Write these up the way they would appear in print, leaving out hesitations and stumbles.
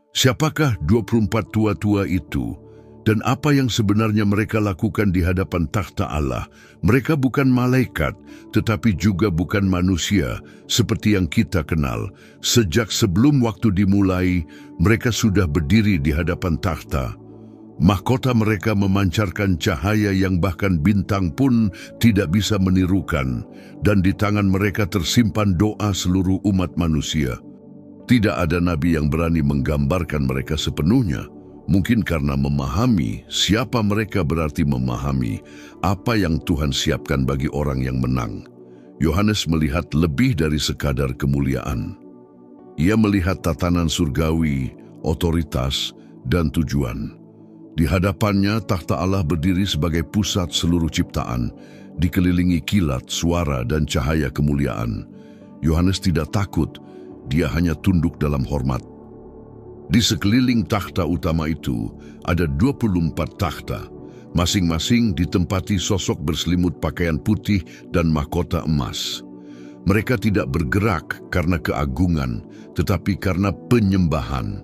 Siapakah 24 tua-tua itu? Dan apa yang sebenarnya mereka lakukan di hadapan takhta Allah? Mereka bukan malaikat, tetapi juga bukan manusia, seperti yang kita kenal. Sejak sebelum waktu dimulai, mereka sudah berdiri di hadapan takhta. Mahkota mereka memancarkan cahaya yang bahkan bintang pun tidak bisa menirukan, dan di tangan mereka tersimpan doa seluruh umat manusia. Tidak ada nabi yang berani menggambarkan mereka sepenuhnya. Mungkin karena memahami siapa mereka berarti memahami apa yang Tuhan siapkan bagi orang yang menang. Yohanes melihat lebih dari sekadar kemuliaan. Ia melihat tatanan surgawi, otoritas, dan tujuan. Di hadapannya, takhta Allah berdiri sebagai pusat seluruh ciptaan, dikelilingi kilat, suara, dan cahaya kemuliaan. Yohanes tidak takut, dia hanya tunduk dalam hormat. Di sekeliling takhta utama itu ada 24 takhta, masing-masing ditempati sosok berselimut pakaian putih dan mahkota emas. Mereka tidak bergerak karena keagungan, tetapi karena penyembahan.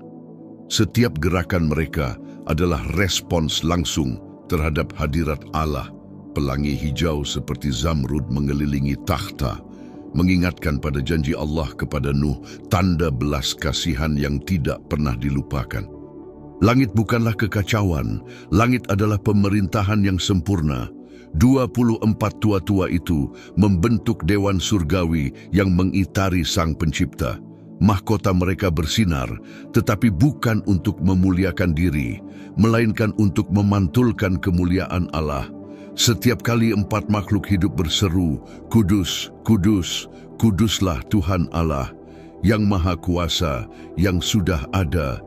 Setiap gerakan mereka adalah respons langsung terhadap hadirat Allah. Pelangi hijau seperti zamrud mengelilingi takhta, mengingatkan pada janji Allah kepada Nuh, tanda belas kasihan yang tidak pernah dilupakan. Langit bukanlah kekacauan, langit adalah pemerintahan yang sempurna. 24 tua-tua itu membentuk dewan surgawi yang mengitari Sang Pencipta. Mahkota mereka bersinar, tetapi bukan untuk memuliakan diri, melainkan untuk memantulkan kemuliaan Allah. Setiap kali 4 makhluk hidup berseru, "Kudus, kudus, kuduslah Tuhan Allah, yang Maha Kuasa, yang sudah ada,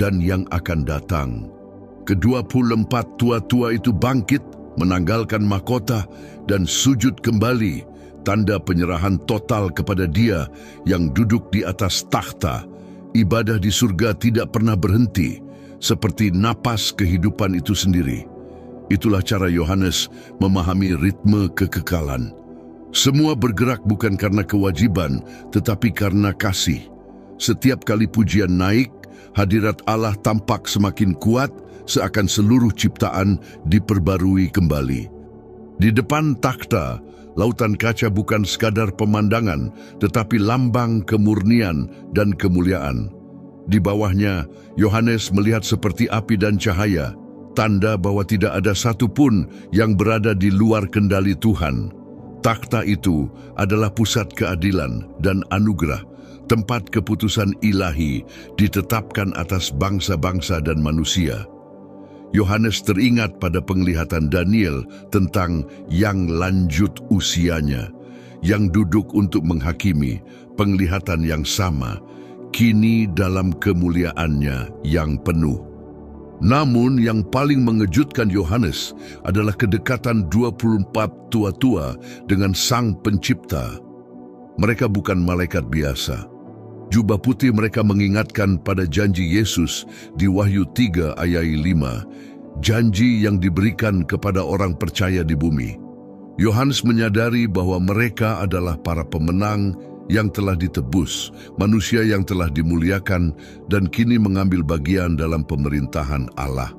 dan yang akan datang." Ke-24 tua-tua itu bangkit, menanggalkan mahkota, dan sujud kembali, tanda penyerahan total kepada Dia yang duduk di atas takhta. Ibadah di surga tidak pernah berhenti, seperti napas kehidupan itu sendiri. Itulah cara Yohanes memahami ritme kekekalan. Semua bergerak bukan karena kewajiban, tetapi karena kasih. Setiap kali pujian naik, hadirat Allah tampak semakin kuat, seakan seluruh ciptaan diperbarui kembali. Di depan takhta, lautan kaca bukan sekadar pemandangan, tetapi lambang kemurnian dan kemuliaan. Di bawahnya, Yohanes melihat seperti api dan cahaya, tanda bahwa tidak ada satupun yang berada di luar kendali Tuhan. Takhta itu adalah pusat keadilan dan anugerah, tempat keputusan ilahi ditetapkan atas bangsa-bangsa dan manusia. Yohanes teringat pada penglihatan Daniel tentang yang lanjut usianya, yang duduk untuk menghakimi, penglihatan yang sama, kini dalam kemuliaannya yang penuh. Namun yang paling mengejutkan Yohanes adalah kedekatan 24 tua-tua dengan Sang Pencipta. Mereka bukan malaikat biasa. Jubah putih mereka mengingatkan pada janji Yesus di Wahyu 3 ayat 5, janji yang diberikan kepada orang percaya di bumi. Yohanes menyadari bahwa mereka adalah para pemenang yang telah ditebus, manusia yang telah dimuliakan dan kini mengambil bagian dalam pemerintahan Allah.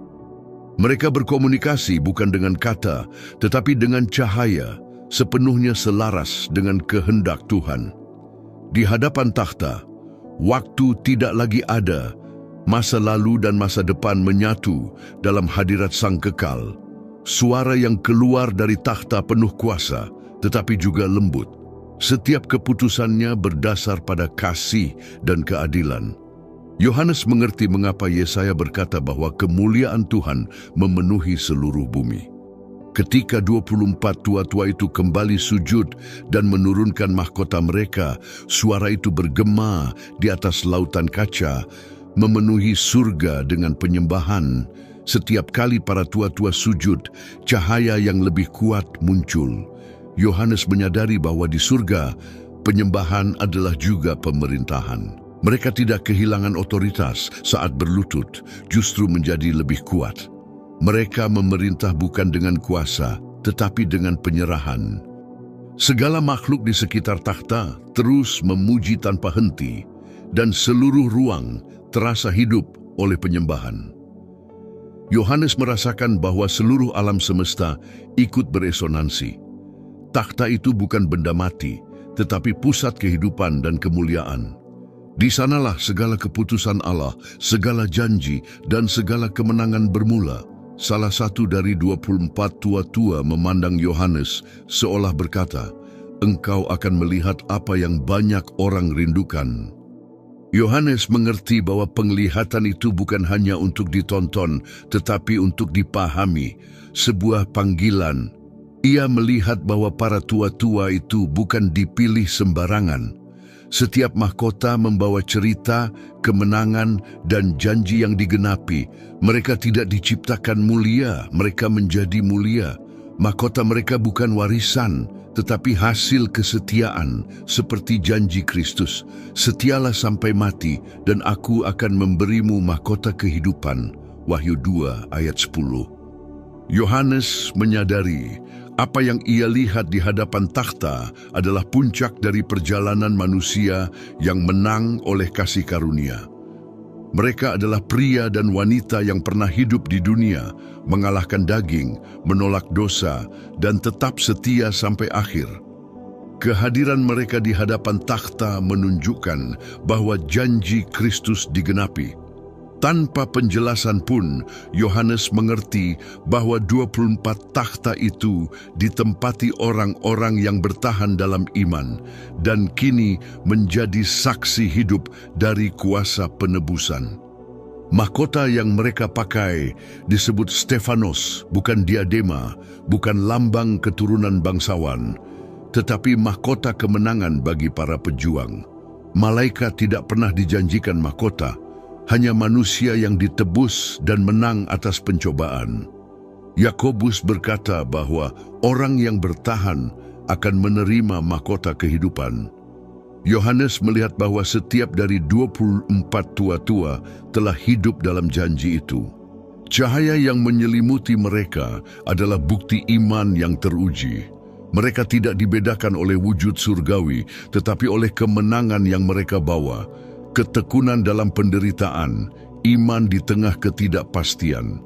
Mereka berkomunikasi bukan dengan kata, tetapi dengan cahaya, sepenuhnya selaras dengan kehendak Tuhan. Di hadapan takhta, waktu tidak lagi ada, masa lalu dan masa depan menyatu dalam hadirat Sang Kekal. Suara yang keluar dari takhta penuh kuasa, tetapi juga lembut. Setiap keputusannya berdasar pada kasih dan keadilan. Yohanes mengerti mengapa Yesaya berkata bahwa kemuliaan Tuhan memenuhi seluruh bumi. Ketika 24 tua-tua itu kembali sujud dan menurunkan mahkota mereka, suara itu bergema di atas lautan kaca, memenuhi surga dengan penyembahan. Setiap kali para tua-tua sujud, cahaya yang lebih kuat muncul. Yohanes menyadari bahwa di surga, penyembahan adalah juga pemerintahan. Mereka tidak kehilangan otoritas saat berlutut, justru menjadi lebih kuat. Mereka memerintah bukan dengan kuasa, tetapi dengan penyerahan. Segala makhluk di sekitar takhta terus memuji tanpa henti. dan seluruh ruang terasa hidup oleh penyembahan. Yohanes merasakan bahwa seluruh alam semesta ikut beresonansi. Takhta itu bukan benda mati, tetapi pusat kehidupan dan kemuliaan. Di sanalah segala keputusan Allah, segala janji, dan segala kemenangan bermula. Salah satu dari 24 tua-tua memandang Yohanes seolah berkata, "Engkau akan melihat apa yang banyak orang rindukan." Yohanes mengerti bahwa penglihatan itu bukan hanya untuk ditonton, tetapi untuk dipahami, sebuah panggilan. Ia melihat bahwa para tua-tua itu bukan dipilih sembarangan. Setiap mahkota membawa cerita, kemenangan, dan janji yang digenapi. Mereka tidak diciptakan mulia, mereka menjadi mulia. Mahkota mereka bukan warisan, tetapi hasil kesetiaan, seperti janji Kristus. Setialah sampai mati, dan aku akan memberimu mahkota kehidupan. Wahyu 2 ayat 10. Yohanes menyadari apa yang ia lihat di hadapan takhta adalah puncak dari perjalanan manusia yang menang oleh kasih karunia. Mereka adalah pria dan wanita yang pernah hidup di dunia, mengalahkan daging, menolak dosa, dan tetap setia sampai akhir. Kehadiran mereka di hadapan takhta menunjukkan bahwa janji Kristus digenapi. Tanpa penjelasan pun, Yohanes mengerti bahwa 24 takhta itu ditempati orang-orang yang bertahan dalam iman dan kini menjadi saksi hidup dari kuasa penebusan. Mahkota yang mereka pakai disebut Stefanos, bukan diadema, bukan lambang keturunan bangsawan, tetapi mahkota kemenangan bagi para pejuang. Malaikat tidak pernah dijanjikan mahkota, hanya manusia yang ditebus dan menang atas pencobaan. Yakobus berkata bahwa orang yang bertahan akan menerima mahkota kehidupan. Yohanes melihat bahwa setiap dari 24 tua-tua telah hidup dalam janji itu. Cahaya yang menyelimuti mereka adalah bukti iman yang teruji. Mereka tidak dibedakan oleh wujud surgawi, tetapi oleh kemenangan yang mereka bawa. Ketekunan dalam penderitaan, iman di tengah ketidakpastian.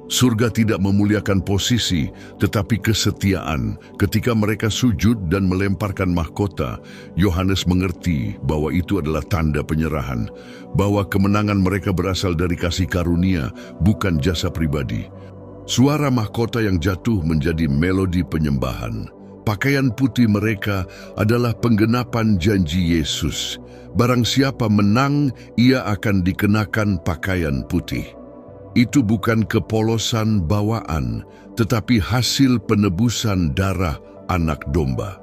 Surga tidak memuliakan posisi, tetapi kesetiaan. Ketika mereka sujud dan melemparkan mahkota, Yohanes mengerti bahwa itu adalah tanda penyerahan, bahwa kemenangan mereka berasal dari kasih karunia, bukan jasa pribadi. Suara mahkota yang jatuh menjadi melodi penyembahan. Pakaian putih mereka adalah penggenapan janji Yesus. Barang siapa menang, ia akan dikenakan pakaian putih. Itu bukan kepolosan bawaan, tetapi hasil penebusan darah anak domba.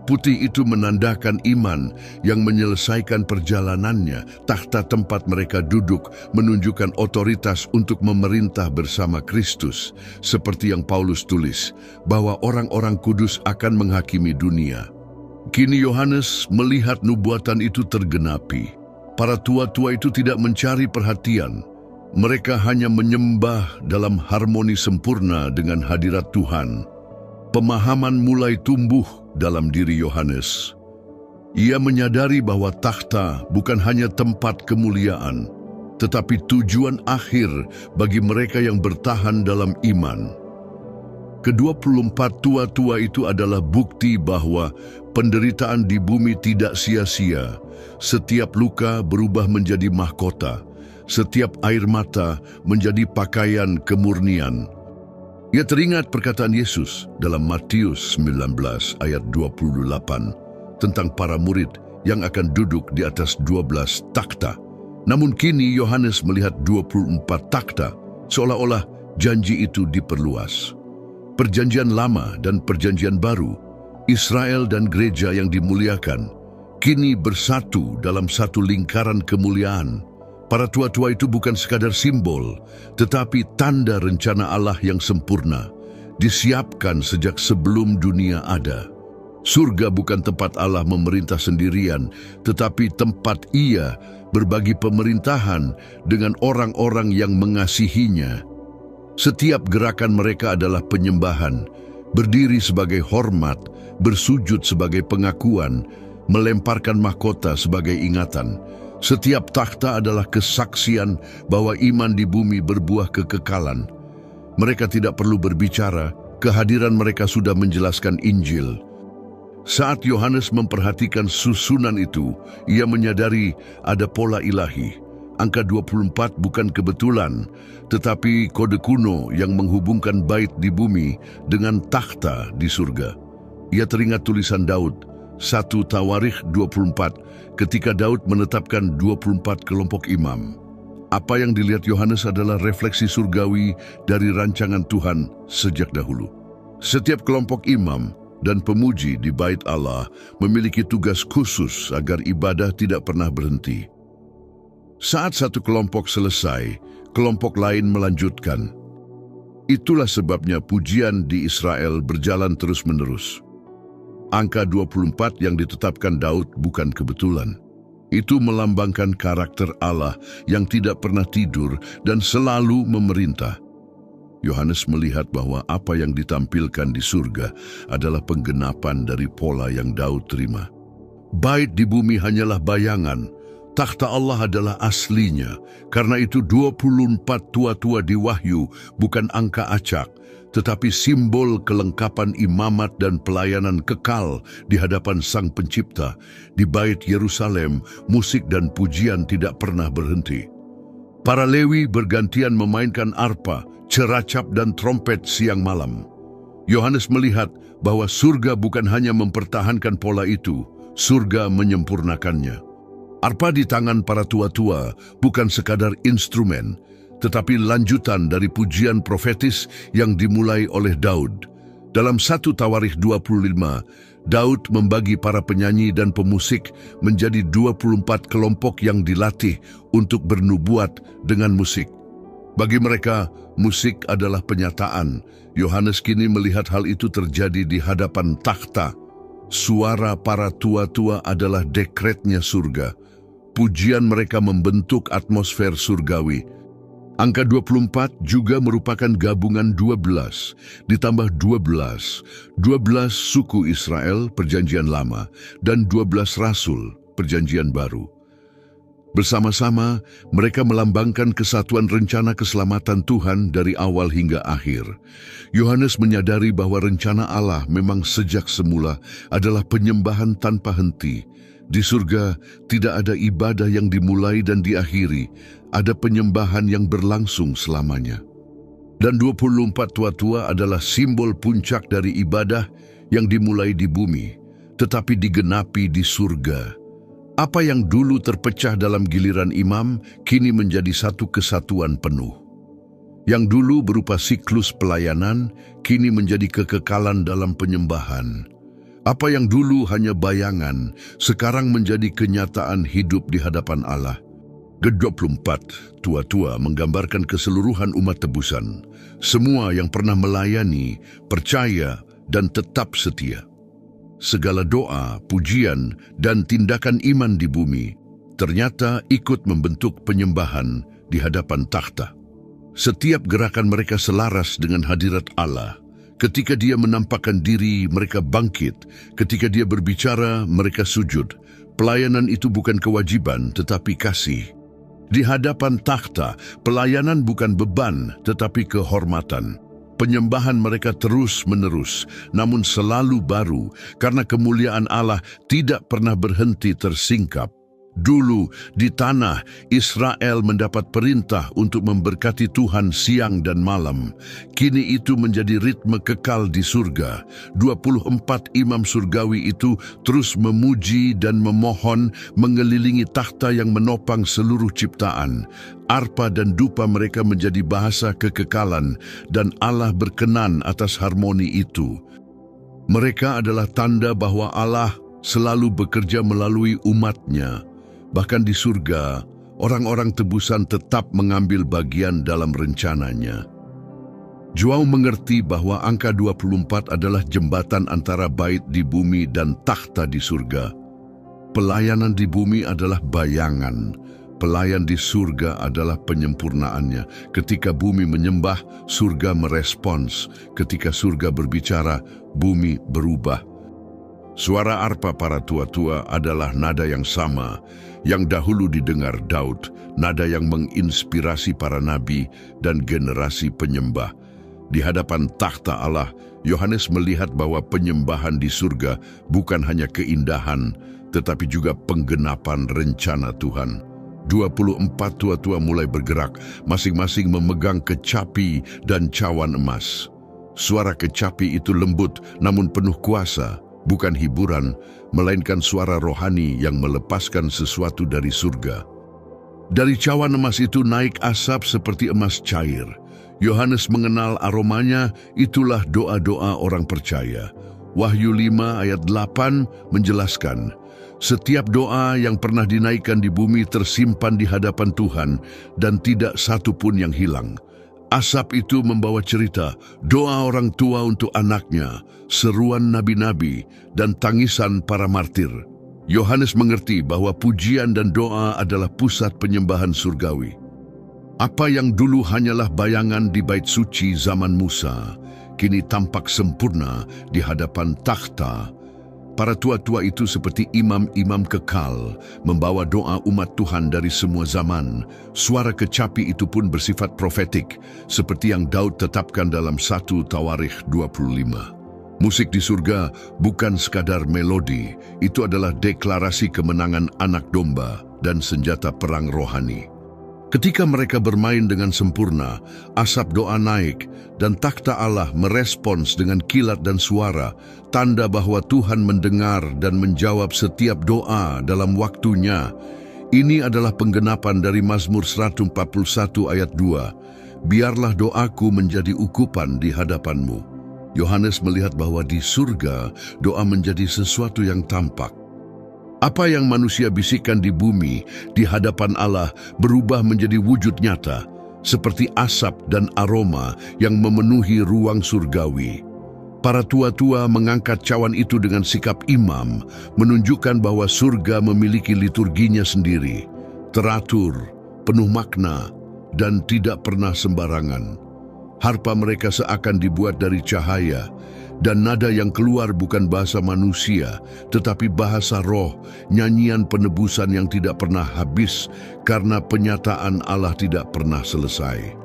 Putih itu menandakan iman yang menyelesaikan perjalanannya. Takhta tempat mereka duduk menunjukkan otoritas untuk memerintah bersama Kristus. Seperti yang Paulus tulis, bahwa orang-orang kudus akan menghakimi dunia. Kini Yohanes melihat nubuatan itu tergenapi. Para tua-tua itu tidak mencari perhatian. Mereka hanya menyembah dalam harmoni sempurna dengan hadirat Tuhan. Pemahaman mulai tumbuh dalam diri Yohanes. Ia menyadari bahwa takhta bukan hanya tempat kemuliaan, tetapi tujuan akhir bagi mereka yang bertahan dalam iman. Ke-24 tua-tua itu adalah bukti bahwa penderitaan di bumi tidak sia-sia. Setiap luka berubah menjadi mahkota. Setiap air mata menjadi pakaian kemurnian. Ia teringat perkataan Yesus dalam Matius 19 ayat 28 tentang para murid yang akan duduk di atas 12 takhta. Namun kini Yohanes melihat 24 takhta, seolah-olah janji itu diperluas. Perjanjian Lama dan Perjanjian Baru, Israel dan gereja yang dimuliakan, kini bersatu dalam satu lingkaran kemuliaan. Para tua-tua itu bukan sekadar simbol, tetapi tanda rencana Allah yang sempurna, disiapkan sejak sebelum dunia ada. Surga bukan tempat Allah memerintah sendirian, tetapi tempat Ia berbagi pemerintahan dengan orang-orang yang mengasihinya. Setiap gerakan mereka adalah penyembahan, berdiri sebagai hormat, bersujud sebagai pengakuan, melemparkan mahkota sebagai ingatan. Setiap takhta adalah kesaksian bahwa iman di bumi berbuah kekekalan. Mereka tidak perlu berbicara, kehadiran mereka sudah menjelaskan Injil. Saat Yohanes memperhatikan susunan itu, ia menyadari ada pola ilahi. Angka 24 bukan kebetulan, tetapi kode kuno yang menghubungkan bait di bumi dengan takhta di surga. Ia teringat tulisan Daud, 1 Tawarikh 24, ketika Daud menetapkan 24 kelompok imam. Apa yang dilihat Yohanes adalah refleksi surgawi dari rancangan Tuhan sejak dahulu. Setiap kelompok imam dan pemuji di bait Allah memiliki tugas khusus agar ibadah tidak pernah berhenti. Saat satu kelompok selesai, kelompok lain melanjutkan. Itulah sebabnya pujian di Israel berjalan terus-menerus. Angka 24 yang ditetapkan Daud bukan kebetulan. Itu melambangkan karakter Allah yang tidak pernah tidur dan selalu memerintah. Yohanes melihat bahwa apa yang ditampilkan di surga adalah penggenapan dari pola yang Daud terima. Bait di bumi hanyalah bayangan, takhta Allah adalah aslinya. Karena itu 24 tua-tua di Wahyu bukan angka acak, tetapi simbol kelengkapan imamat dan pelayanan kekal di hadapan Sang Pencipta. Di bait Yerusalem, musik dan pujian tidak pernah berhenti. Para Lewi bergantian memainkan arpa, ceracap dan trompet siang malam. Yohanes melihat bahwa surga bukan hanya mempertahankan pola itu, surga menyempurnakannya. Arpa di tangan para tua-tua bukan sekadar instrumen, tetapi lanjutan dari pujian profetis yang dimulai oleh Daud. Dalam 1 Tawarikh 25, Daud membagi para penyanyi dan pemusik menjadi 24 kelompok yang dilatih untuk bernubuat dengan musik. Bagi mereka, musik adalah penyataan. Yohanes kini melihat hal itu terjadi di hadapan takhta. Suara para tua-tua adalah dekretnya surga. Pujian mereka membentuk atmosfer surgawi. Angka 24 juga merupakan gabungan 12, ditambah 12 suku Israel Perjanjian Lama dan 12 rasul Perjanjian Baru. Bersama-sama, mereka melambangkan kesatuan rencana keselamatan Tuhan dari awal hingga akhir. Yohanes menyadari bahwa rencana Allah memang sejak semula adalah penyembahan tanpa henti. Di surga, tidak ada ibadah yang dimulai dan diakhiri, ada penyembahan yang berlangsung selamanya. Dan 24 tua-tua adalah simbol puncak dari ibadah yang dimulai di bumi, tetapi digenapi di surga. Apa yang dulu terpecah dalam giliran imam, kini menjadi satu kesatuan penuh. Yang dulu berupa siklus pelayanan, kini menjadi kekekalan dalam penyembahan. Apa yang dulu hanya bayangan, sekarang menjadi kenyataan hidup di hadapan Allah. Ke-24 tua-tua menggambarkan keseluruhan umat tebusan, semua yang pernah melayani, percaya, dan tetap setia. Segala doa, pujian, dan tindakan iman di bumi ternyata ikut membentuk penyembahan di hadapan takhta. Setiap gerakan mereka selaras dengan hadirat Allah. Ketika Dia menampakkan diri, mereka bangkit. Ketika Dia berbicara, mereka sujud. Pelayanan itu bukan kewajiban, tetapi kasih. Di hadapan takhta, pelayanan bukan beban, tetapi kehormatan. Penyembahan mereka terus-menerus, namun selalu baru, karena kemuliaan Allah tidak pernah berhenti tersingkap. Dulu, di tanah, Israel mendapat perintah untuk memberkati Tuhan siang dan malam. Kini itu menjadi ritme kekal di surga. 24 imam surgawi itu terus memuji dan memohon mengelilingi takhta yang menopang seluruh ciptaan. Arpa dan dupa mereka menjadi bahasa kekekalan, dan Allah berkenan atas harmoni itu. Mereka adalah tanda bahwa Allah selalu bekerja melalui umatnya. Bahkan di surga, orang-orang tebusan tetap mengambil bagian dalam rencananya. Joao mengerti bahwa angka 24 adalah jembatan antara bait di bumi dan takhta di surga. Pelayanan di bumi adalah bayangan. Pelayan di surga adalah penyempurnaannya. Ketika bumi menyembah, surga merespons. Ketika surga berbicara, bumi berubah. Suara arpa para tua-tua adalah nada yang sama yang dahulu didengar Daud, nada yang menginspirasi para nabi dan generasi penyembah. Di hadapan takhta Allah, Yohanes melihat bahwa penyembahan di surga bukan hanya keindahan, tetapi juga penggenapan rencana Tuhan. 24 tua-tua mulai bergerak, masing-masing memegang kecapi dan cawan emas. Suara kecapi itu lembut namun penuh kuasa, bukan hiburan, melainkan suara rohani yang melepaskan sesuatu dari surga. Dari cawan emas itu naik asap seperti emas cair. Yohanes mengenal aromanya, itulah doa-doa orang percaya. Wahyu 5 ayat 8 menjelaskan, setiap doa yang pernah dinaikkan di bumi tersimpan di hadapan Tuhan dan tidak satu pun yang hilang. Asap itu membawa cerita, doa orang tua untuk anaknya, seruan nabi-nabi, dan tangisan para martir. Yohanes mengerti bahwa pujian dan doa adalah pusat penyembahan surgawi. Apa yang dulu hanyalah bayangan di bait suci zaman Musa, kini tampak sempurna di hadapan takhta. Para tua-tua itu seperti imam-imam kekal, membawa doa umat Tuhan dari semua zaman. Suara kecapi itu pun bersifat profetik, seperti yang Daud tetapkan dalam 1 Tawarikh 25. Musik di surga bukan sekadar melodi, itu adalah deklarasi kemenangan anak domba dan senjata perang rohani. Ketika mereka bermain dengan sempurna, asap doa naik dan takhta Allah merespons dengan kilat dan suara, tanda bahwa Tuhan mendengar dan menjawab setiap doa dalam waktunya. Ini adalah penggenapan dari Mazmur 141 ayat 2. Biarlah doaku menjadi ukupan di hadapanmu. Yohanes melihat bahwa di surga, doa menjadi sesuatu yang tampak. Apa yang manusia bisikkan di bumi, di hadapan Allah, berubah menjadi wujud nyata, seperti asap dan aroma yang memenuhi ruang surgawi. Para tua-tua mengangkat cawan itu dengan sikap imam, menunjukkan bahwa surga memiliki liturginya sendiri, teratur, penuh makna, dan tidak pernah sembarangan. Harpa mereka seakan dibuat dari cahaya, dan nada yang keluar bukan bahasa manusia, tetapi bahasa roh, nyanyian penebusan yang tidak pernah habis karena penyataan Allah tidak pernah selesai.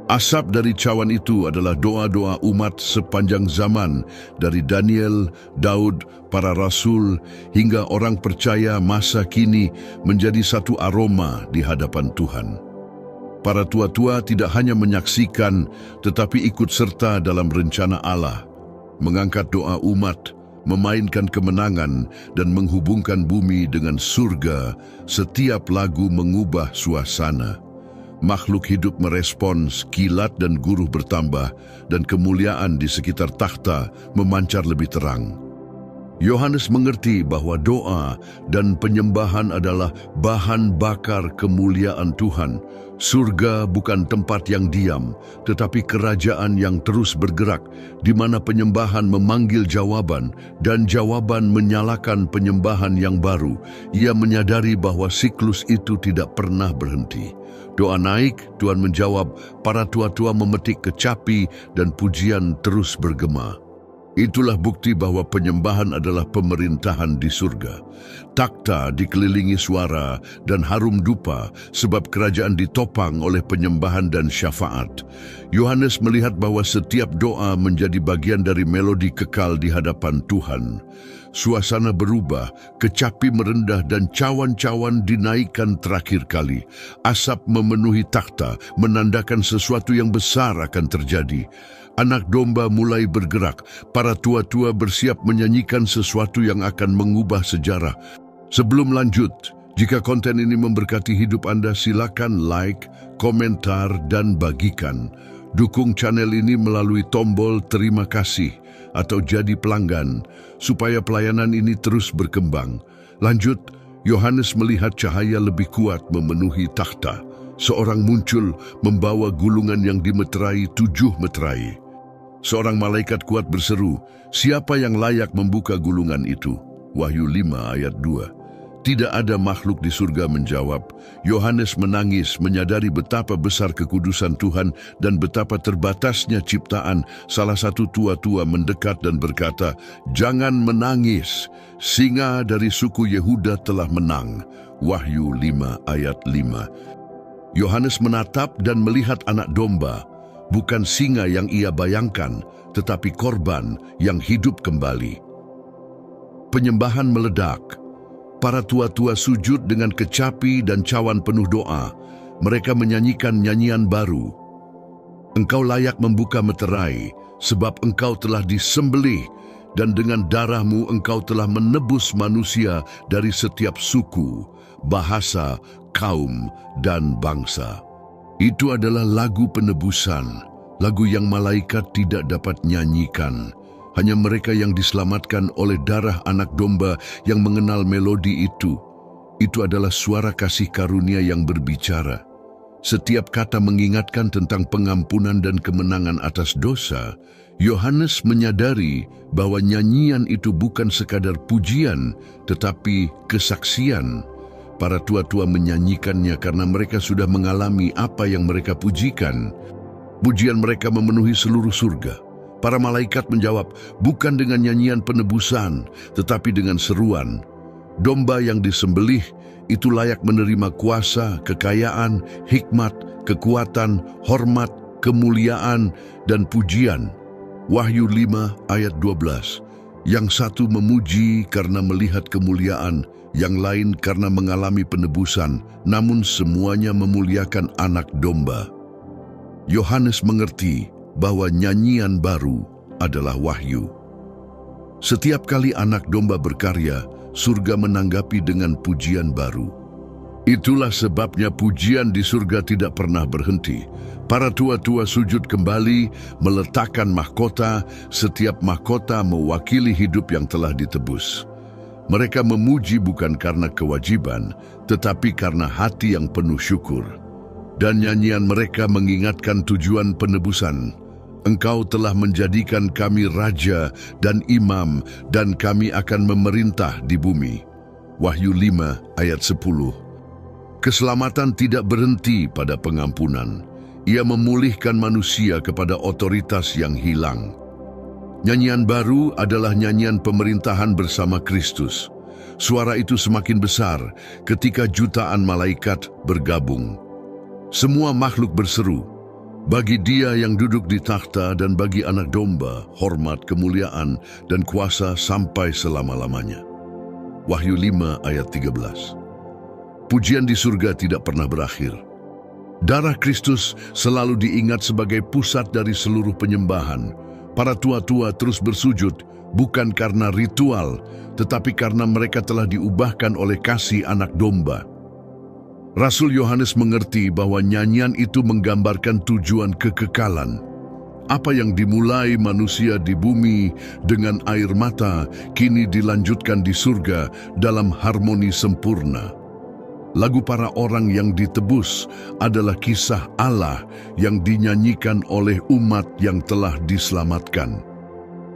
Asap dari cawan itu adalah doa-doa umat sepanjang zaman, dari Daniel, Daud, para rasul, hingga orang percaya masa kini menjadi satu aroma di hadapan Tuhan. Para tua-tua tidak hanya menyaksikan, tetapi ikut serta dalam rencana Allah, mengangkat doa umat, memainkan kemenangan, dan menghubungkan bumi dengan surga. Setiap lagu mengubah suasana. Makhluk hidup merespons, kilat dan guruh bertambah, dan kemuliaan di sekitar takhta memancar lebih terang. Yohanes mengerti bahwa doa dan penyembahan adalah bahan bakar kemuliaan Tuhan. Surga bukan tempat yang diam, tetapi kerajaan yang terus bergerak, di mana penyembahan memanggil jawaban, dan jawaban menyalakan penyembahan yang baru. Ia menyadari bahwa siklus itu tidak pernah berhenti. Doa naik, Tuhan menjawab, para tua-tua memetik kecapi, dan pujian terus bergema. Itulah bukti bahwa penyembahan adalah pemerintahan di surga. Takhta dikelilingi suara dan harum dupa sebab kerajaan ditopang oleh penyembahan dan syafaat. Yohanes melihat bahwa setiap doa menjadi bagian dari melodi kekal di hadapan Tuhan. Suasana berubah, kecapi merendah dan cawan-cawan dinaikkan terakhir kali. Asap memenuhi takhta, menandakan sesuatu yang besar akan terjadi. Anak domba mulai bergerak, para tua-tua bersiap menyanyikan sesuatu yang akan mengubah sejarah. Sebelum lanjut, jika konten ini memberkati hidup Anda, silakan like, komentar, dan bagikan. Dukung channel ini melalui tombol terima kasih atau jadi pelanggan, supaya pelayanan ini terus berkembang. Lanjut, Yohanes melihat cahaya lebih kuat memenuhi takhta. Seorang muncul membawa gulungan yang dimeterai 7 meterai. Seorang malaikat kuat berseru, "Siapa yang layak membuka gulungan itu?" Wahyu 5 ayat 2. Tidak ada makhluk di surga menjawab. Yohanes menangis menyadari betapa besar kekudusan Tuhan dan betapa terbatasnya ciptaan. Salah satu tua-tua mendekat dan berkata, "Jangan menangis, singa dari suku Yehuda telah menang." Wahyu 5 ayat 5. Yohanes menatap dan melihat anak domba, bukan singa yang ia bayangkan, tetapi korban yang hidup kembali. Penyembahan meledak. Para tua-tua sujud dengan kecapi dan cawan penuh doa. Mereka menyanyikan nyanyian baru. Engkau layak membuka meterai, sebab engkau telah disembelih, dan dengan darahmu engkau telah menebus manusia dari setiap suku, bahasa, kaum, dan bangsa. Itu adalah lagu penebusan, lagu yang malaikat tidak dapat nyanyikan. Hanya mereka yang diselamatkan oleh darah anak domba yang mengenal melodi itu. Itu adalah suara kasih karunia yang berbicara. Setiap kata mengingatkan tentang pengampunan dan kemenangan atas dosa. Yohanes menyadari bahwa nyanyian itu bukan sekadar pujian, tetapi kesaksian. Para tua-tua menyanyikannya karena mereka sudah mengalami apa yang mereka pujikan. Pujian mereka memenuhi seluruh surga. Para malaikat menjawab, bukan dengan nyanyian penebusan, tetapi dengan seruan. Domba yang disembelih itu layak menerima kuasa, kekayaan, hikmat, kekuatan, hormat, kemuliaan, dan pujian. Wahyu 5 ayat 12. Yang satu memuji karena melihat kemuliaan, yang lain karena mengalami penebusan, namun semuanya memuliakan anak domba. Yohanes mengerti bahwa nyanyian baru adalah wahyu. Setiap kali anak domba berkarya, surga menanggapi dengan pujian baru. Itulah sebabnya pujian di surga tidak pernah berhenti. Para tua-tua sujud kembali, meletakkan mahkota. Setiap mahkota mewakili hidup yang telah ditebus. Mereka memuji bukan karena kewajiban, tetapi karena hati yang penuh syukur. Dan nyanyian mereka mengingatkan tujuan penebusan. Engkau telah menjadikan kami raja dan imam, dan kami akan memerintah di bumi. Wahyu 5 ayat 10. Keselamatan tidak berhenti pada pengampunan. Ia memulihkan manusia kepada otoritas yang hilang. Nyanyian baru adalah nyanyian pemerintahan bersama Kristus. Suara itu semakin besar ketika jutaan malaikat bergabung. Semua makhluk berseru, bagi Dia yang duduk di takhta dan bagi anak domba, hormat, kemuliaan, dan kuasa sampai selama-lamanya. Wahyu 5 ayat 13. Pujian di surga tidak pernah berakhir. Darah Kristus selalu diingat sebagai pusat dari seluruh penyembahan. Para tua-tua terus bersujud, bukan karena ritual, tetapi karena mereka telah diubahkan oleh kasih anak domba. Rasul Yohanes mengerti bahwa nyanyian itu menggambarkan tujuan kekekalan. Apa yang dimulai manusia di bumi dengan air mata, kini dilanjutkan di surga dalam harmoni sempurna. Lagu para orang yang ditebus adalah kisah Allah yang dinyanyikan oleh umat yang telah diselamatkan.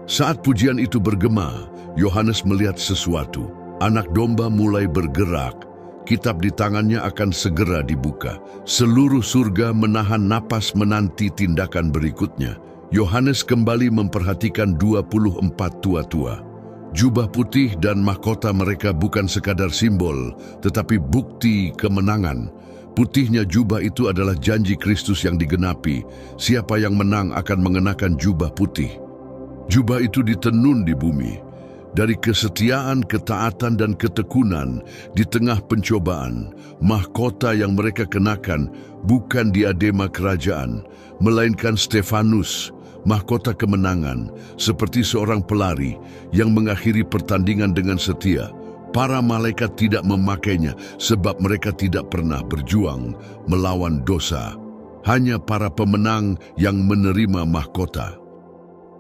Saat pujian itu bergema, Yohanes melihat sesuatu. Anak domba mulai bergerak. Kitab di tangannya akan segera dibuka. Seluruh surga menahan napas menanti tindakan berikutnya. Yohanes kembali memperhatikan 24 tua-tua. Jubah putih dan mahkota mereka bukan sekadar simbol, tetapi bukti kemenangan. Putihnya jubah itu adalah janji Kristus yang digenapi. Siapa yang menang akan mengenakan jubah putih. Jubah itu ditenun di bumi. Dari kesetiaan, ketaatan, dan ketekunan di tengah pencobaan, mahkota yang mereka kenakan bukan diadema kerajaan, melainkan Stefanus, mahkota kemenangan, seperti seorang pelari yang mengakhiri pertandingan dengan setia. Para malaikat tidak memakainya sebab mereka tidak pernah berjuang melawan dosa. Hanya para pemenang yang menerima mahkota.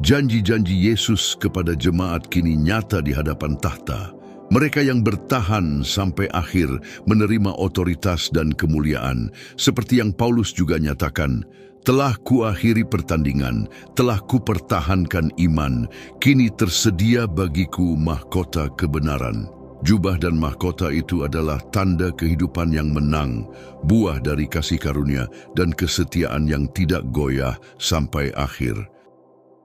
Janji-janji Yesus kepada jemaat kini nyata di hadapan tahta. Mereka yang bertahan sampai akhir menerima otoritas dan kemuliaan. Seperti yang Paulus juga nyatakan, telah kuakhiri pertandingan, telah kupertahankan iman, kini tersedia bagiku mahkota kebenaran. Jubah dan mahkota itu adalah tanda kehidupan yang menang, buah dari kasih karunia dan kesetiaan yang tidak goyah sampai akhir.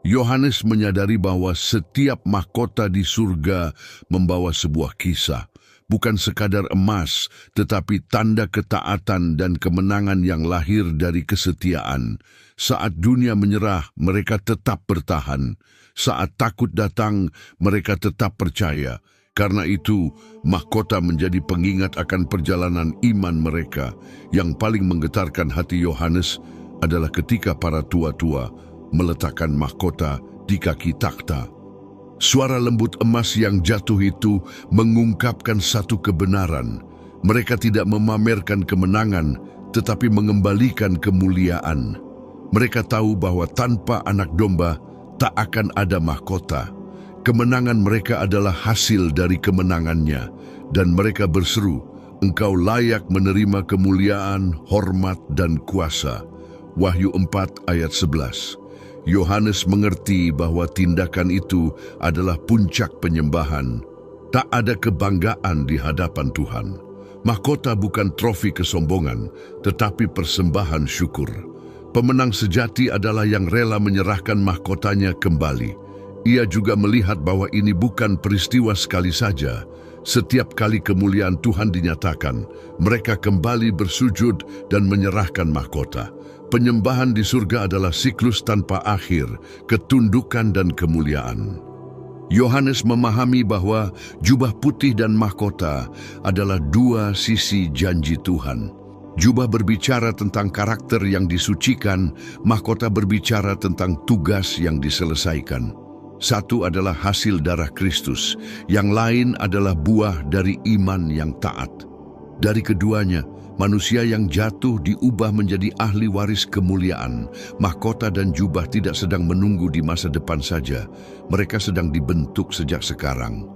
Yohanes menyadari bahwa setiap mahkota di surga membawa sebuah kisah, bukan sekadar emas, tetapi tanda ketaatan dan kemenangan yang lahir dari kesetiaan. Saat dunia menyerah, mereka tetap bertahan. Saat takut datang, mereka tetap percaya. Karena itu, mahkota menjadi pengingat akan perjalanan iman mereka. Yang paling menggetarkan hati Yohanes adalah ketika para tua-tua meletakkan mahkota di kaki takhta. Suara lembut emas yang jatuh itu mengungkapkan satu kebenaran. Mereka tidak memamerkan kemenangan, tetapi mengembalikan kemuliaan. Mereka tahu bahwa tanpa anak domba tak akan ada mahkota. Kemenangan mereka adalah hasil dari kemenangannya, dan mereka berseru, "Engkau layak menerima kemuliaan, hormat, dan kuasa." Wahyu 4 ayat 11. Yohanes mengerti bahwa tindakan itu adalah puncak penyembahan. Tak ada kebanggaan di hadapan Tuhan. Mahkota bukan trofi kesombongan, tetapi persembahan syukur. Pemenang sejati adalah yang rela menyerahkan mahkotanya kembali. Ia juga melihat bahwa ini bukan peristiwa sekali saja. Setiap kali kemuliaan Tuhan dinyatakan, mereka kembali bersujud dan menyerahkan mahkota. Penyembahan di surga adalah siklus tanpa akhir, ketundukan dan kemuliaan. Yohanes memahami bahwa jubah putih dan mahkota adalah dua sisi janji Tuhan. Jubah berbicara tentang karakter yang disucikan, mahkota berbicara tentang tugas yang diselesaikan. Satu adalah hasil darah Kristus, yang lain adalah buah dari iman yang taat. Dari keduanya, manusia yang jatuh diubah menjadi ahli waris kemuliaan. Mahkota dan jubah tidak sedang menunggu di masa depan saja, mereka sedang dibentuk sejak sekarang.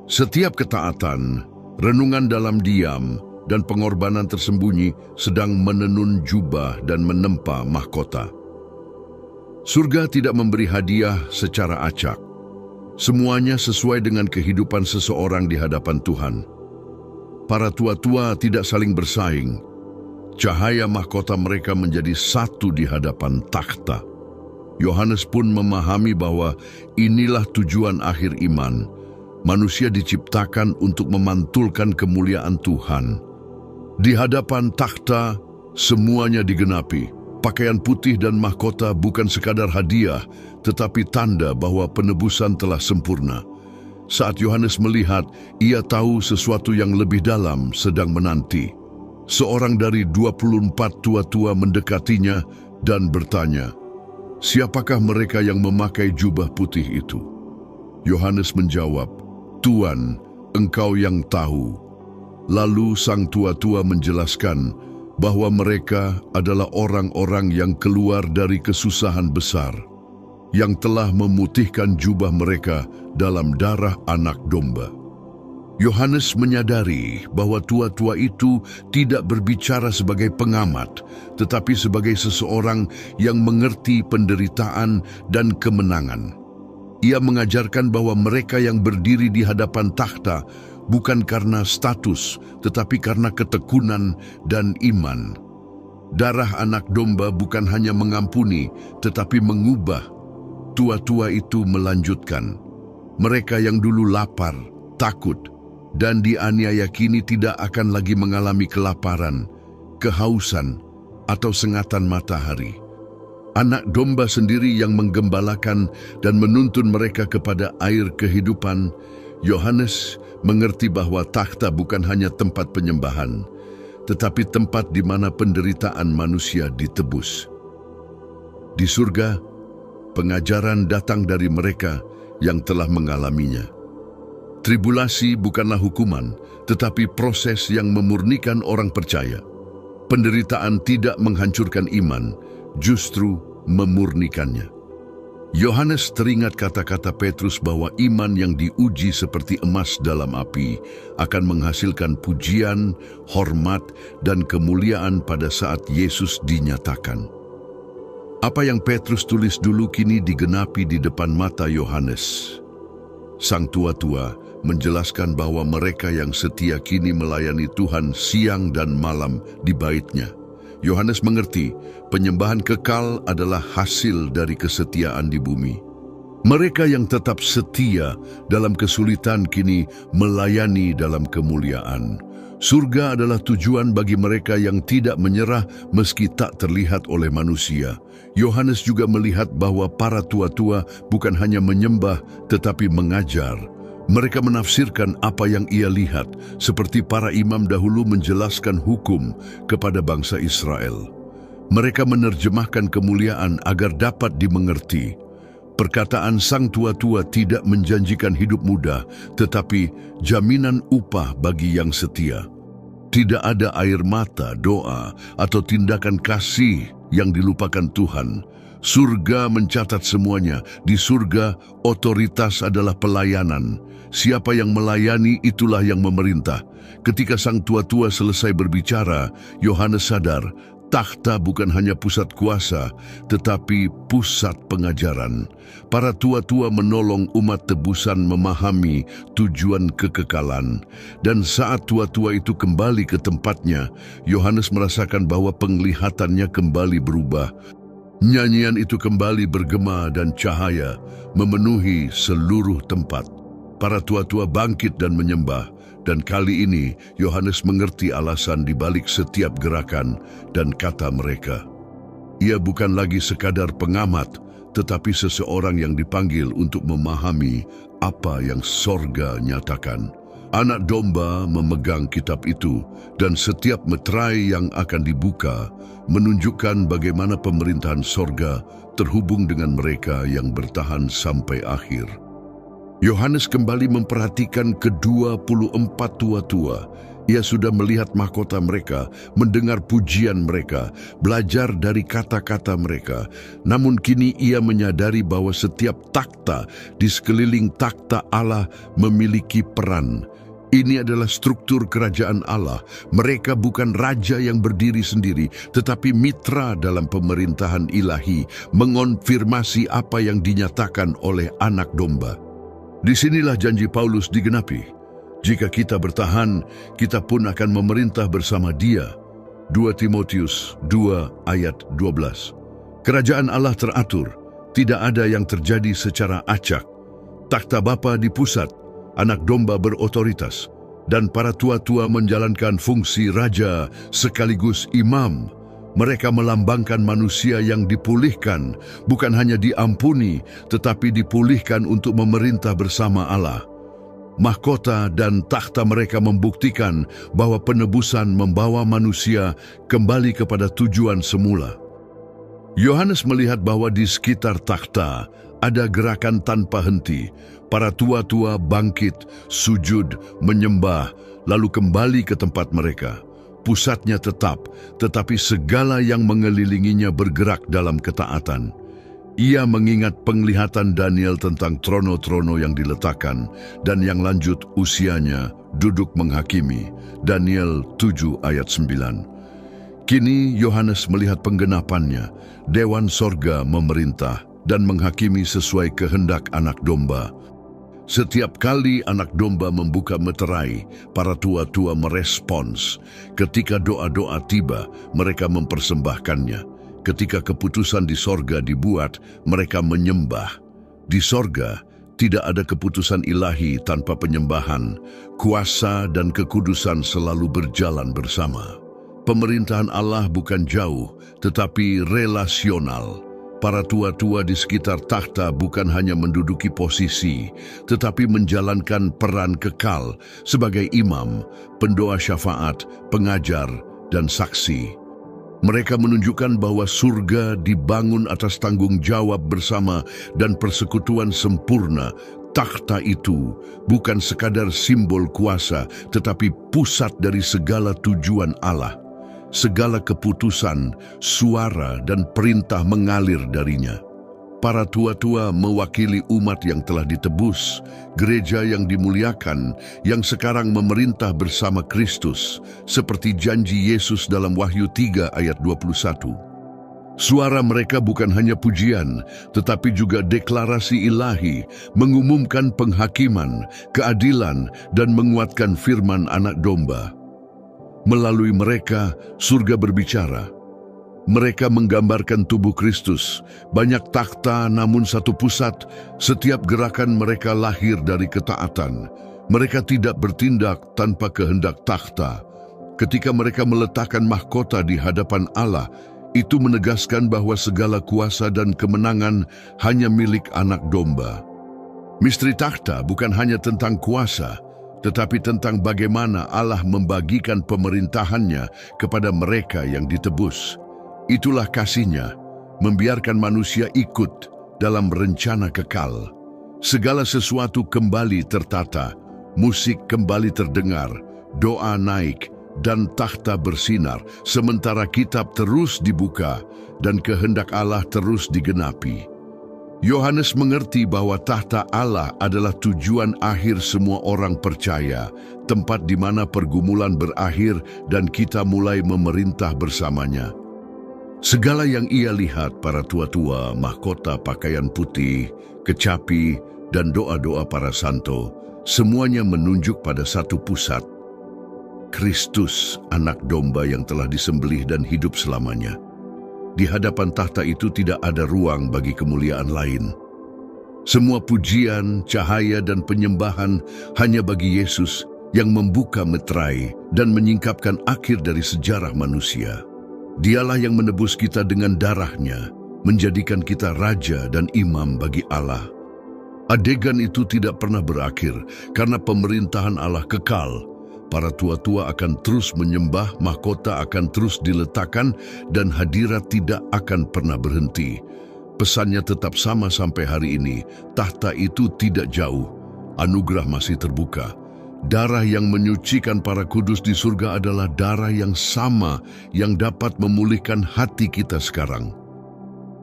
Setiap ketaatan, renungan dalam diam, dan pengorbanan tersembunyi sedang menenun jubah dan menempa mahkota. Surga tidak memberi hadiah secara acak. Semuanya sesuai dengan kehidupan seseorang di hadapan Tuhan. Para tua-tua tidak saling bersaing. Cahaya mahkota mereka menjadi satu di hadapan takhta. Yohanes pun memahami bahwa inilah tujuan akhir iman. Manusia diciptakan untuk memantulkan kemuliaan Tuhan. Di hadapan takhta, semuanya digenapi. Pakaian putih dan mahkota bukan sekadar hadiah, tetapi tanda bahwa penebusan telah sempurna. Saat Yohanes melihat, ia tahu sesuatu yang lebih dalam sedang menanti. Seorang dari 24 tua-tua mendekatinya dan bertanya, "Siapakah mereka yang memakai jubah putih itu?" Yohanes menjawab, "Tuan, Engkau yang tahu." Lalu sang tua-tua menjelaskan bahwa mereka adalah orang-orang yang keluar dari kesusahan besar, yang telah memutihkan jubah mereka dalam darah anak domba. Yohanes menyadari bahwa tua-tua itu tidak berbicara sebagai pengamat, tetapi sebagai seseorang yang mengerti penderitaan dan kemenangan. Ia mengajarkan bahwa mereka yang berdiri di hadapan takhta bukan karena status, tetapi karena ketekunan dan iman. Darah anak domba bukan hanya mengampuni, tetapi mengubah. Tua-tua itu melanjutkan. Mereka yang dulu lapar, takut, dan dianiaya kini tidak akan lagi mengalami kelaparan, kehausan, atau sengatan matahari. Anak domba sendiri yang menggembalakan dan menuntun mereka kepada air kehidupan. Yohanes mengerti bahwa takhta bukan hanya tempat penyembahan, tetapi tempat di mana penderitaan manusia ditebus. Di surga, pengajaran datang dari mereka yang telah mengalaminya. Tribulasi bukanlah hukuman, tetapi proses yang memurnikan orang percaya. Penderitaan tidak menghancurkan iman, justru memurnikannya. Yohanes teringat kata-kata Petrus bahwa iman yang diuji seperti emas dalam api akan menghasilkan pujian, hormat, dan kemuliaan pada saat Yesus dinyatakan. Apa yang Petrus tulis dulu kini digenapi di depan mata Yohanes. Sang tua-tua menjelaskan bahwa mereka yang setia kini melayani Tuhan siang dan malam di bait-Nya. Yohanes mengerti penyembahan kekal adalah hasil dari kesetiaan di bumi. Mereka yang tetap setia dalam kesulitan kini melayani dalam kemuliaan. Surga adalah tujuan bagi mereka yang tidak menyerah meski tak terlihat oleh manusia. Yohanes juga melihat bahwa para tua-tua bukan hanya menyembah tetapi mengajar. Mereka menafsirkan apa yang ia lihat, seperti para imam dahulu menjelaskan hukum kepada bangsa Israel. Mereka menerjemahkan kemuliaan agar dapat dimengerti. Perkataan sang tua-tua tidak menjanjikan hidup mudah, tetapi jaminan upah bagi yang setia. Tidak ada air mata, doa, atau tindakan kasih yang dilupakan Tuhan. Surga mencatat semuanya. Di surga, otoritas adalah pelayanan. Siapa yang melayani, itulah yang memerintah. Ketika sang tua-tua selesai berbicara, Yohanes sadar, takhta bukan hanya pusat kuasa, tetapi pusat pengajaran. Para tua-tua menolong umat tebusan memahami tujuan kekekalan. Dan saat tua-tua itu kembali ke tempatnya, Yohanes merasakan bahwa penglihatannya kembali berubah. Nyanyian itu kembali bergema dan cahaya memenuhi seluruh tempat. Para tua-tua bangkit dan menyembah. Dan kali ini, Yohanes mengerti alasan di balik setiap gerakan dan kata mereka. Ia bukan lagi sekadar pengamat, tetapi seseorang yang dipanggil untuk memahami apa yang sorga nyatakan. Anak domba memegang kitab itu, dan setiap meterai yang akan dibuka menunjukkan bagaimana pemerintahan sorga terhubung dengan mereka yang bertahan sampai akhir. Yohanes kembali memperhatikan ke-24 tua-tua. Ia sudah melihat mahkota mereka, mendengar pujian mereka, belajar dari kata-kata mereka. Namun kini ia menyadari bahwa setiap takhta di sekeliling takhta Allah memiliki peran. Ini adalah struktur kerajaan Allah. Mereka bukan raja yang berdiri sendiri, tetapi mitra dalam pemerintahan ilahi, mengonfirmasi apa yang dinyatakan oleh Anak Domba. Disinilah janji Paulus digenapi. Jika kita bertahan, kita pun akan memerintah bersama Dia. 2 Timotius 2 ayat 12. Kerajaan Allah teratur, tidak ada yang terjadi secara acak. Takhta Bapa di pusat, Anak Domba berotoritas, dan para tua-tua menjalankan fungsi raja sekaligus imam. Mereka melambangkan manusia yang dipulihkan, bukan hanya diampuni, tetapi dipulihkan untuk memerintah bersama Allah. Mahkota dan takhta mereka membuktikan bahwa penebusan membawa manusia kembali kepada tujuan semula. Yohanes melihat bahwa di sekitar takhta ada gerakan tanpa henti. Para tua-tua bangkit, sujud, menyembah, lalu kembali ke tempat mereka. Pusatnya tetap, tetapi segala yang mengelilinginya bergerak dalam ketaatan. Ia mengingat penglihatan Daniel tentang trono-trono yang diletakkan, dan yang lanjut usianya duduk menghakimi. Daniel 7 ayat 9. Kini Yohanes melihat penggenapannya. Dewan sorga memerintah dan menghakimi sesuai kehendak Anak Domba. Setiap kali Anak Domba membuka meterai, para tua-tua merespons. Ketika doa-doa tiba, mereka mempersembahkannya. Ketika keputusan di sorga dibuat, mereka menyembah. Di sorga, tidak ada keputusan ilahi tanpa penyembahan. Kuasa dan kekudusan selalu berjalan bersama. Pemerintahan Allah bukan jauh, tetapi relasional. Para tua-tua di sekitar takhta bukan hanya menduduki posisi, tetapi menjalankan peran kekal sebagai imam, pendoa syafaat, pengajar, dan saksi. Mereka menunjukkan bahwa surga dibangun atas tanggung jawab bersama dan persekutuan sempurna. Takhta itu bukan sekadar simbol kuasa, tetapi pusat dari segala tujuan Allah. Segala keputusan, suara, dan perintah mengalir darinya. Para tua-tua mewakili umat yang telah ditebus, gereja yang dimuliakan, yang sekarang memerintah bersama Kristus, seperti janji Yesus dalam Wahyu 3 ayat 21. Suara mereka bukan hanya pujian, tetapi juga deklarasi ilahi, mengumumkan penghakiman, keadilan, dan menguatkan firman Anak Domba. Melalui mereka, surga berbicara. Mereka menggambarkan tubuh Kristus, banyak takhta namun satu pusat. Setiap gerakan mereka lahir dari ketaatan. Mereka tidak bertindak tanpa kehendak takhta. Ketika mereka meletakkan mahkota di hadapan Allah, itu menegaskan bahwa segala kuasa dan kemenangan hanya milik Anak Domba. Misteri takhta bukan hanya tentang kuasa, tetapi tentang bagaimana Allah membagikan pemerintahannya kepada mereka yang ditebus. Itulah kasih-Nya, membiarkan manusia ikut dalam rencana kekal. Segala sesuatu kembali tertata, musik kembali terdengar, doa naik, dan takhta bersinar, sementara kitab terus dibuka dan kehendak Allah terus digenapi. Yohanes mengerti bahwa tahta Allah adalah tujuan akhir semua orang percaya, tempat di mana pergumulan berakhir dan kita mulai memerintah bersamanya. Segala yang ia lihat, para tua-tua, mahkota pakaian putih, kecapi, dan doa-doa para santo, semuanya menunjuk pada satu pusat, Kristus, Anak Domba yang telah disembelih dan hidup selamanya. Di hadapan tahta itu tidak ada ruang bagi kemuliaan lain. Semua pujian, cahaya, dan penyembahan hanya bagi Yesus yang membuka meterai dan menyingkapkan akhir dari sejarah manusia. Dialah yang menebus kita dengan darah-Nya, menjadikan kita raja dan imam bagi Allah. Adegan itu tidak pernah berakhir karena pemerintahan Allah kekal. Para tua-tua akan terus menyembah, mahkota akan terus diletakkan, dan hadirat tidak akan pernah berhenti. Pesannya tetap sama sampai hari ini, tahta itu tidak jauh, anugerah masih terbuka. Darah yang menyucikan para kudus di surga adalah darah yang sama yang dapat memulihkan hati kita sekarang.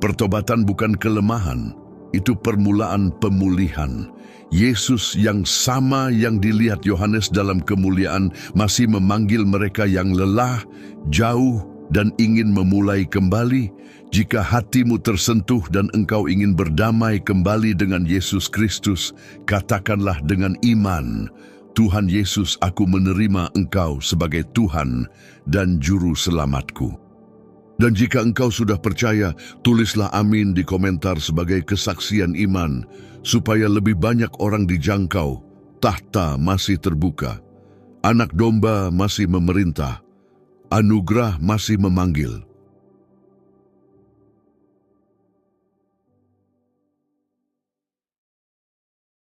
Pertobatan bukan kelemahan, itu permulaan pemulihan. Yesus yang sama yang dilihat Yohanes dalam kemuliaan masih memanggil mereka yang lelah, jauh, dan ingin memulai kembali. Jika hatimu tersentuh dan engkau ingin berdamai kembali dengan Yesus Kristus, katakanlah dengan iman, Tuhan Yesus, aku menerima Engkau sebagai Tuhan dan Juru Selamatku. Dan jika engkau sudah percaya, tulislah amin di komentar sebagai kesaksian iman, supaya lebih banyak orang dijangkau. Tahta masih terbuka, Anak Domba masih memerintah, anugerah masih memanggil.